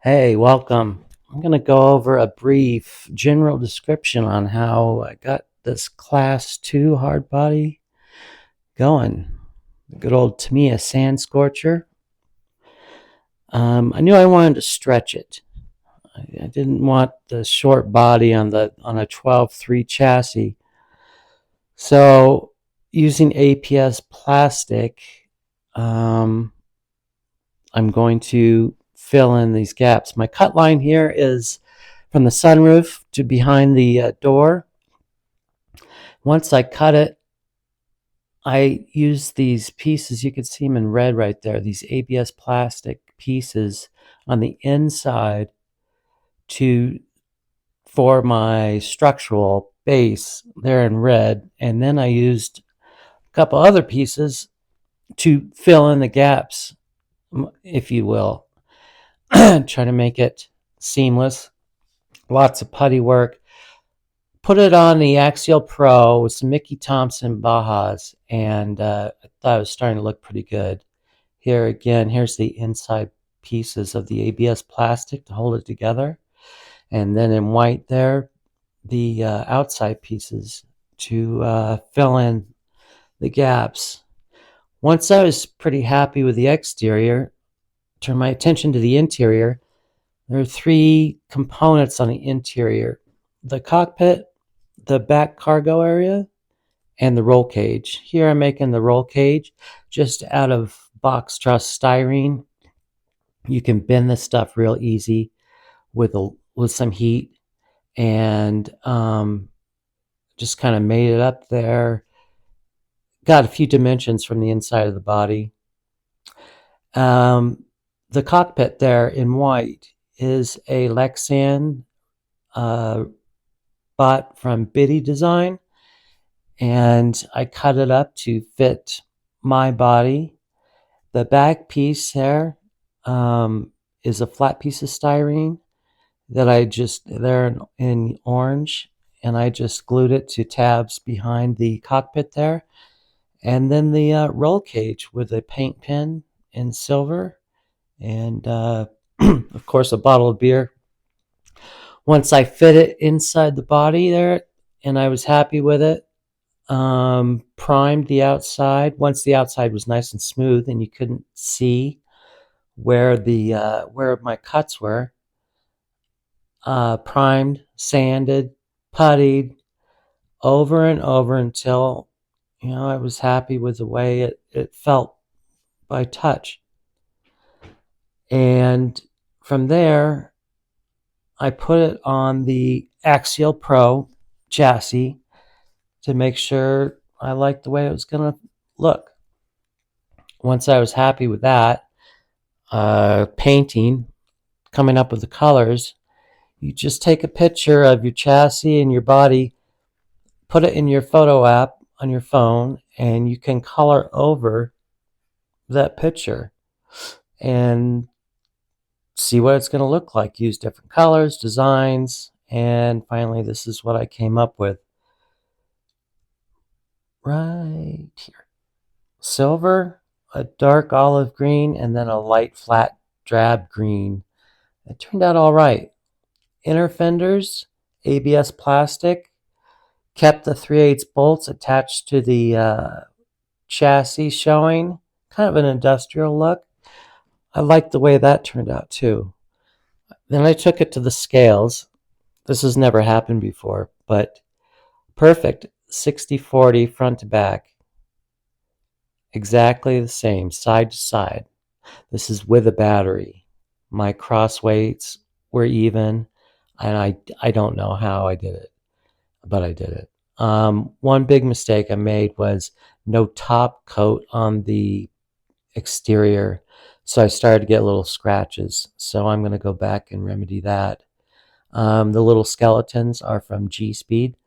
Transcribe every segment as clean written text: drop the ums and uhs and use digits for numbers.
Hey, welcome. I'm going to go over a brief general description on how I got this Class 2 hard body going. The good old Tamyia Sand Scorcher. I knew I wanted to stretch it. I didn't want the short body on a 12.3 chassis. So using APS plastic, um, I'm going to fill in these gaps. My cut line here is from the sunroof to behind the door. Once I cut it, I use these pieces. You can see them in red right there. These ABS plastic pieces on the inside for my structural base. They're in red, and then I used a couple other pieces to fill in the gaps, if you will. Try to make it seamless. Lots of putty work. Put it on the Axial Pro with some Mickey Thompson Bajas, and I thought it was starting to look pretty good. Here again, here's the inside pieces of the ABS plastic to hold it together, and then in white there, the outside pieces to fill in the gaps. Once I was pretty happy with the exterior, turned my attention to the interior. There are three components on the interior: the cockpit, the back cargo area, and the roll cage. Here I'm making the roll cage just out of box truss styrene. You can bend this stuff real easy with some heat, and just kind of made it up there. Got a few dimensions from the inside of the body. The cockpit there in white is a lexan bought from Biddy Design, and I cut it up to fit my body. The back piece there is a flat piece of styrene that they're in orange, and I just glued it to tabs behind the cockpit there. And then the roll cage with a paint pen in silver, and of course a bottle of beer. Once I fit it inside the body there, and I was happy with it, primed the outside. Once the outside was nice and smooth and you couldn't see where my cuts were, primed, sanded, puttied over and over until I was happy with the way it felt by touch. And from there, I put it on the Axial Pro chassis to make sure I liked the way it was going to look. Once I was happy with that, painting, coming up with the colors, you just take a picture of your chassis and your body, put it in your photo app on your phone, and you can color over that picture and see what it's going to look like. Use different colors, designs, and finally this is what I came up with right here. Silver, a dark olive green, and then a light flat drab green. It turned out all right. Inner fenders, ABS plastic, kept the 3/8 bolts attached to the chassis showing, kind of an industrial look. I liked the way that turned out too. Then I took it to the scales. This has never happened before, but perfect 60/40 front to back. Exactly the same, side to side. This is with a battery. My cross weights were even, and I don't know how I did it, but I did it. One big mistake I made was no top coat on the exterior, so I started to get little scratches. So I'm going to go back and remedy that. The little skeletons are from G-Speed,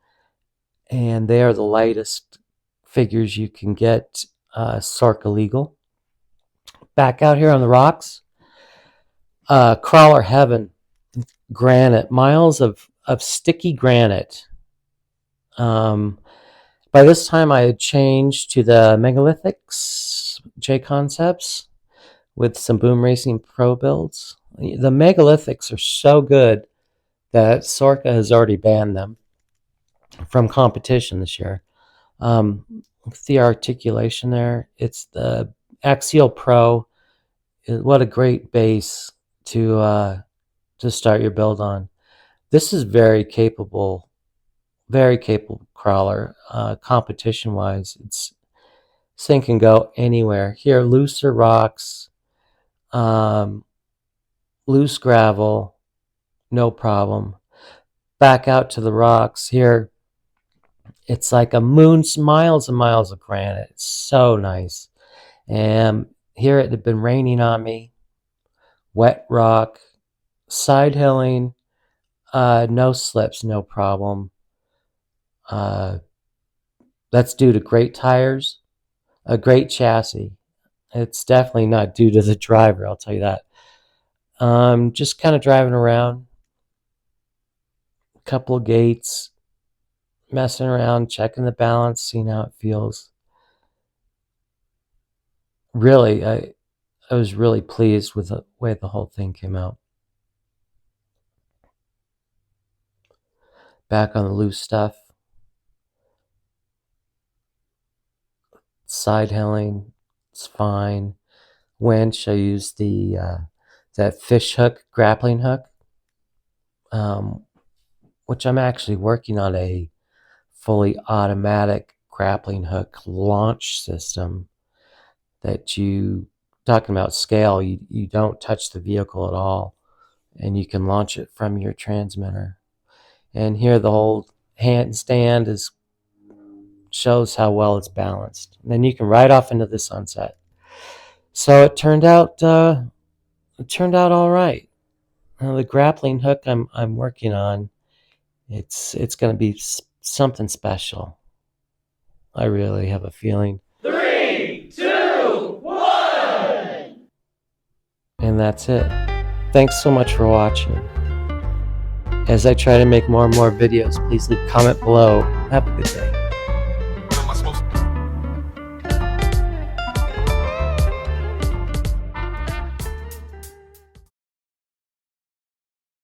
and they are the lightest figures you can get, Sorka legal. Back out here on the rocks, Crawler Heaven granite, miles of sticky granite. By this time I had changed to the megalithics, JCONCEPTS, with some boom racing probuilds. The megalithics are so good that Sorka has already banned them from competition this year. The articulation there, it's the Axial Pro. What a great base to start your build on. This is very capable crawler. Competition wise, this thing can go anywhere. Here, looser rocks, loose gravel, no problem. Back out to the rocks. Here, it's like a miles and miles of granite. It's so nice. And here it had been raining on me. Wet rock, side hilling, no slips, no problem. That's due to great tires, a great chassis. It's definitely not due to the driver, I'll tell you that. Just kind of driving around, a couple of gates, messing around, checking the balance, seeing how it feels. Really, I was really pleased with the way the whole thing came out. Back on the loose stuff. Side hilling, it's fine. Winch, I used that fish hook, grappling hook, which I'm actually working on a fully automatic grappling hook launch system that you, talking about scale, you don't touch the vehicle at all, and you can launch it from your transmitter. And here the whole handstand shows how well it's balanced. And then you can ride off into the sunset. So it turned out all right. The grappling hook I'm working on, it's going to be something special. I really have a feeling. 3, 2, 1. And that's it. Thanks so much for watching. As I try to make more and more videos, please leave a comment below. Have a good day.